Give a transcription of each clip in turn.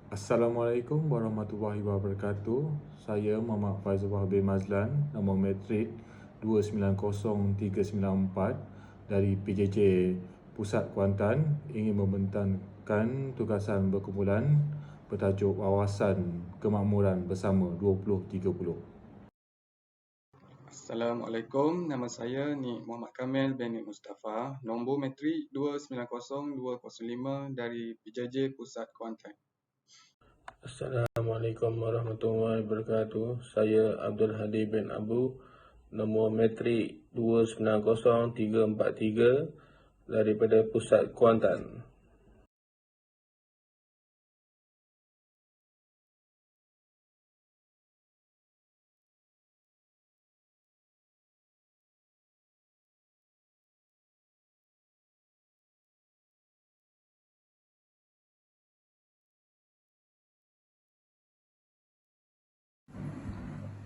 Assalamualaikum warahmatullahi wabarakatuh. Saya Muhammad Faizul Wahbi Mazlan, nombor matrik 290394 dari PJJ Pusat Kuantan, ingin membentangkan tugasan berkumpulan bertajuk Wawasan Kemakmuran Bersama 2030. Assalamualaikum, nama saya Ni Muhammad Kamil bin Mustafa, nombor matrik 290205 dari PJJ Pusat Kuantan. Assalamualaikum warahmatullahi wabarakatuh. Saya Abdul Hadi bin Abu, nombor matrik 290343 daripada Pusat Kuantan.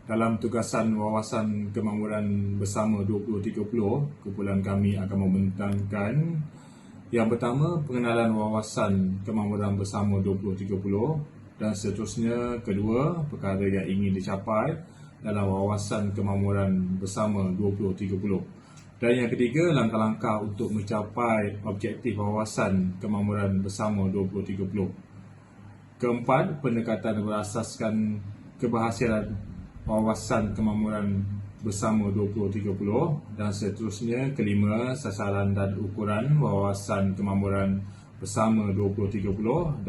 Dalam tugasan Wawasan Kemakmuran Bersama 2030, kumpulan kami akan membentangkan yang pertama, pengenalan Wawasan Kemakmuran Bersama 2030, dan seterusnya kedua, perkara yang ingin dicapai dalam Wawasan Kemakmuran Bersama 2030. Dan yang ketiga, langkah-langkah untuk mencapai objektif Wawasan Kemakmuran Bersama 2030. Keempat, pendekatan berasaskan keberhasilan Wawasan Kemakmuran Bersama 2030, dan seterusnya kelima, sasaran dan ukuran Wawasan Kemakmuran Bersama 2030,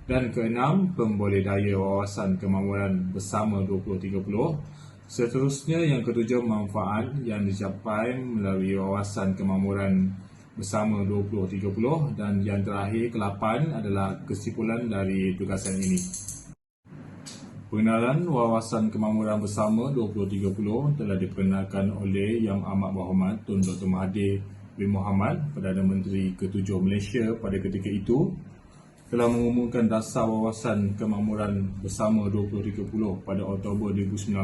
dan keenam, pemboleh daya Wawasan Kemakmuran Bersama 2030. Seterusnya yang ketujuh, manfaat yang dicapai melalui Wawasan Kemakmuran Bersama 2030, dan yang terakhir ke-8 adalah kesimpulan dari tugasan ini. Pengenalan Wawasan Kemakmuran Bersama 2030 telah diperkenalkan oleh Yang Amat Berhormat Tun Dr. Mahathir bin Mohamad, Perdana Menteri ke-7 Malaysia pada ketika itu, telah mengumumkan dasar Wawasan Kemakmuran Bersama 2030 pada Oktober 2019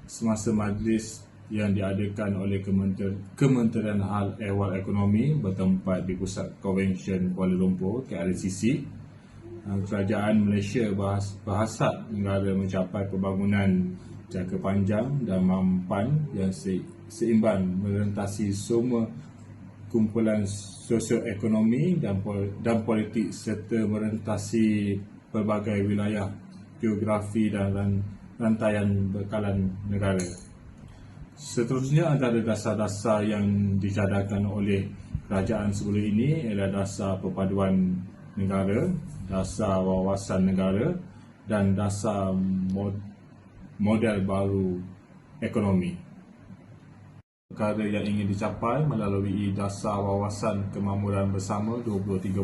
semasa majlis yang diadakan oleh Kementerian Hal Ehwal Ekonomi bertempat di Pusat Konvensyen Kuala Lumpur, KLCC. Kerajaan Malaysia berhasrat negara mencapai pembangunan jangka panjang dan mampan yang seimbang merentasi semua kumpulan sosioekonomi dan politik serta merentasi pelbagai wilayah geografi dan rantaian bekalan negara. Seterusnya, antara dasar-dasar yang dicadangkan oleh kerajaan sebelum ini ialah dasar perpaduan negara, dasar wawasan negara, dan dasar model baru ekonomi. Perkara yang ingin dicapai melalui dasar Wawasan Kemakmuran Bersama 2030.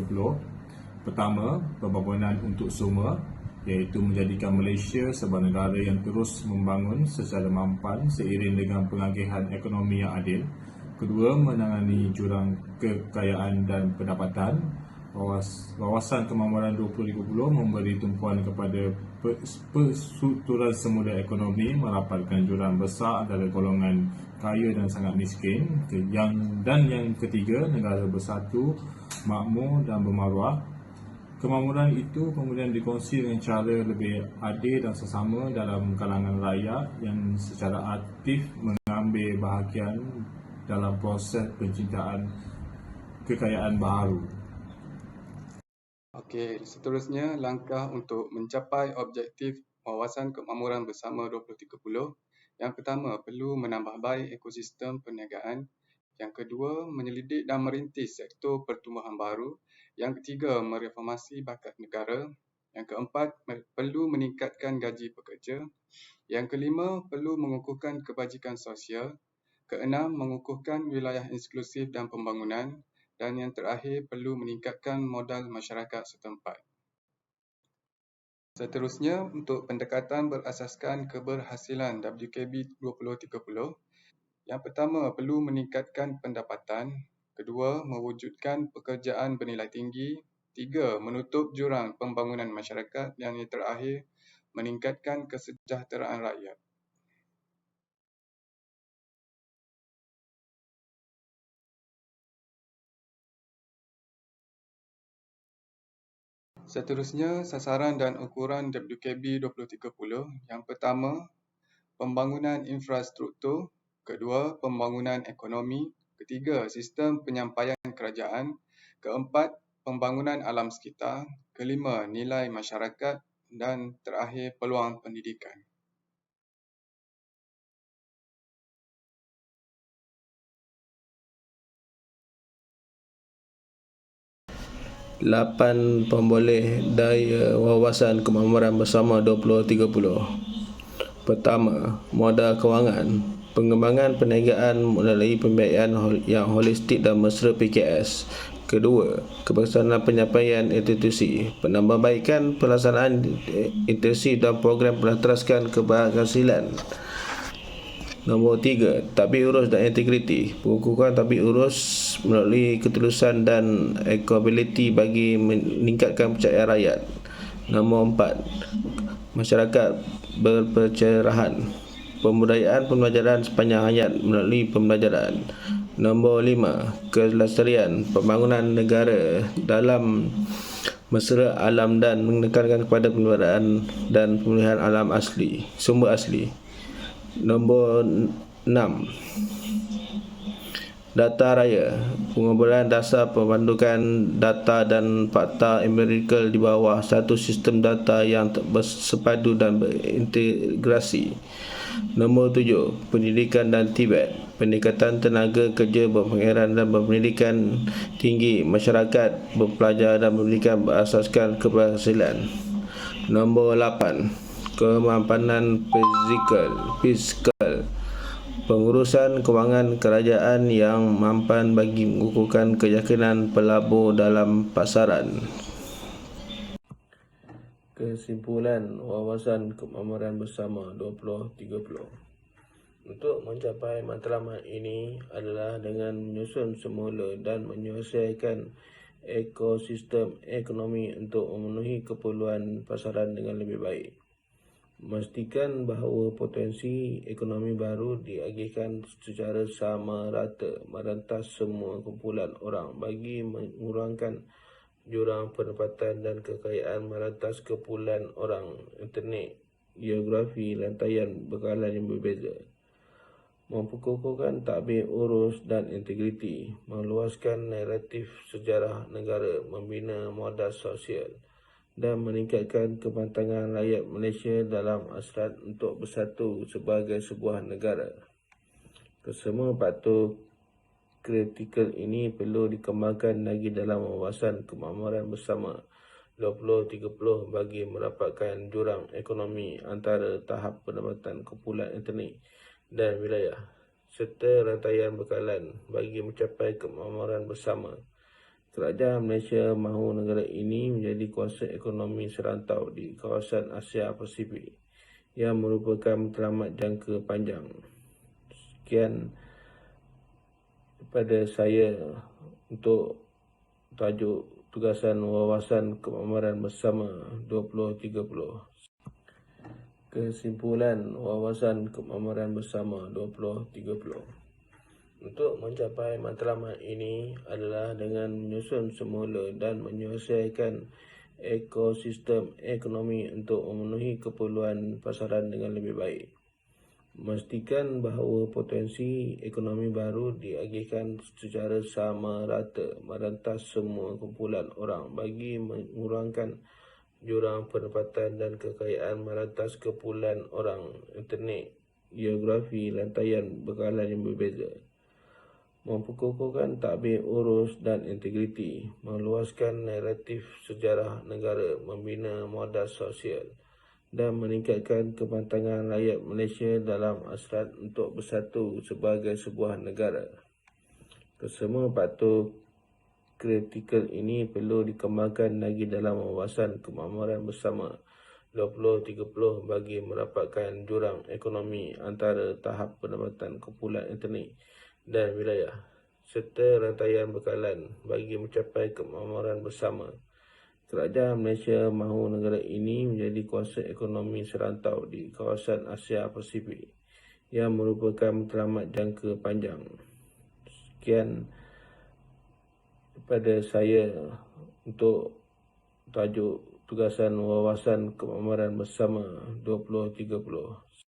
Pertama, pembangunan untuk semua, iaitu menjadikan Malaysia sebagai negara yang terus membangun secara mampan seiring dengan pengagihan ekonomi yang adil. Kedua, menangani jurang kekayaan dan pendapatan. Wawasan Kemakmuran 2030 memberi tumpuan kepada perstrukturan semula ekonomi, merapatkan jurang besar antara golongan kaya dan sangat miskin. Dan yang ketiga, negara bersatu, makmur dan bermaruah. Kemakmuran itu kemudian dikongsi dengan cara lebih adil dan sesama dalam kalangan rakyat yang secara aktif mengambil bahagian dalam proses penciptaan kekayaan baharu. Okey, seterusnya langkah untuk mencapai objektif Wawasan Kemakmuran Bersama 2030. Yang pertama, perlu menambah baik ekosistem perniagaan. Yang kedua, menyelidik dan merintis sektor pertumbuhan baru. Yang ketiga, mereformasi bakat negara. Yang keempat, perlu meningkatkan gaji pekerja. Yang kelima, perlu mengukuhkan kebajikan sosial. Keenam, mengukuhkan wilayah inklusif dan pembangunan. Dan yang terakhir, perlu meningkatkan modal masyarakat setempat. Seterusnya, untuk pendekatan berasaskan keberhasilan WKB 2030, yang pertama, perlu meningkatkan pendapatan. Kedua, mewujudkan pekerjaan bernilai tinggi. Tiga, menutup jurang pembangunan masyarakat. Dan yang terakhir, meningkatkan kesejahteraan rakyat. Seterusnya, sasaran dan ukuran WKB 2030. Yang pertama, pembangunan infrastruktur. Kedua, pembangunan ekonomi. Ketiga, sistem penyampaian kerajaan. Keempat, pembangunan alam sekitar. Kelima, nilai masyarakat. Dan terakhir, peluang pendidikan. Lapan pemboleh daya wawasan kemakmuran bersama 2030. Pertama, modal kewangan. Pengembangan perniagaan melalui pembiayaan yang holistik dan mesra PKS. Kedua, kebersamaan penyampaian institusi. Penambahbaikan pelaksanaan intensif dan program berasaskan keberhasilan. Nombor 3, tadbir urus dan integriti. Pengukuhan tadbir urus melalui ketulusan dan accountability bagi meningkatkan kepercayaan rakyat. Nombor 4, masyarakat berpencerahan. Pembudayaan pembelajaran sepanjang hayat melalui pembelajaran. Nombor 5, kelestarian pembangunan negara dalam mesra alam dan menekankan kepada pemeliharaan dan pemulihan alam asli, sumber asli. Nombor 6, data raya. Pengumpulan dasar pembentukan data dan fakta empirikal di bawah satu sistem data yang bersepadu dan berintegrasi. Nombor 7, pendidikan dan Tibet. Peningkatan tenaga kerja berpengairan dan berpendidikan tinggi, masyarakat berpelajar dan pendidikan berasaskan keberhasilan. Nombor 8, kemampanan fiskal. Pengurusan kewangan kerajaan yang mampan bagi mengukuhkan keyakinan pelabur dalam pasaran. Kesimpulan wawasan kemakmuran bersama 2030. Untuk mencapai matlamat ini adalah dengan menyusun semula dan menyelesaikan ekosistem ekonomi untuk memenuhi keperluan pasaran dengan lebih baik. Memastikan bahawa potensi ekonomi baru diagihkan secara sama rata merentas semua kumpulan orang bagi mengurangkan jurang pendapatan dan kekayaan merentas kumpulan orang, internet, geografi, lantaian bekalan yang berbeza. Memperkukuhkan tadbir urus dan integriti, meluaskan naratif sejarah negara, membina modal sosial dan meningkatkan kematangan rakyat Malaysia dalam hasrat untuk bersatu sebagai sebuah negara. Kesemua faktor kritikal ini perlu dikembangkan lagi dalam wawasan kemakmuran bersama 2030 bagi merapatkan jurang ekonomi antara tahap pendapatan kumpulan internet dan wilayah serta rantaian bekalan bagi mencapai kemakmuran bersama. Kerajaan Malaysia mahu negara ini menjadi kuasa ekonomi serantau di kawasan Asia Pasifik yang merupakan matlamat jangka panjang. Sekian daripada saya untuk tajuk tugasan wawasan kemakmuran bersama 2030. Kesimpulan wawasan kemakmuran bersama 2030. Untuk mencapai matlamat ini adalah dengan menyusun semula dan menyelesaikan ekosistem ekonomi untuk memenuhi keperluan pasaran dengan lebih baik. Memastikan bahawa potensi ekonomi baru diagihkan secara sama rata merentas semua kumpulan orang bagi mengurangkan jurang pendapatan dan kekayaan merentas kumpulan orang, internet, geografi, lantaian bekalan yang berbeza. Memperkukuhkan tadbir urus dan integriti, meluaskan naratif sejarah negara, membina modal sosial dan meningkatkan kematangan rakyat Malaysia dalam hasrat untuk bersatu sebagai sebuah negara. Kesemua faktor kritikal ini perlu dikembangkan lagi dalam wawasan kemakmuran bersama 2030 bagi merapatkan jurang ekonomi antara tahap pendapatan kumpulan internet dan wilayah serta rantaian bekalan bagi mencapai kemakmuran bersama. Kerajaan Malaysia mahu negara ini menjadi kuasa ekonomi serantau di kawasan Asia Pasifik yang merupakan matlamat jangka panjang. Sekian daripada saya untuk tajuk tugasan wawasan kemakmuran bersama 2030.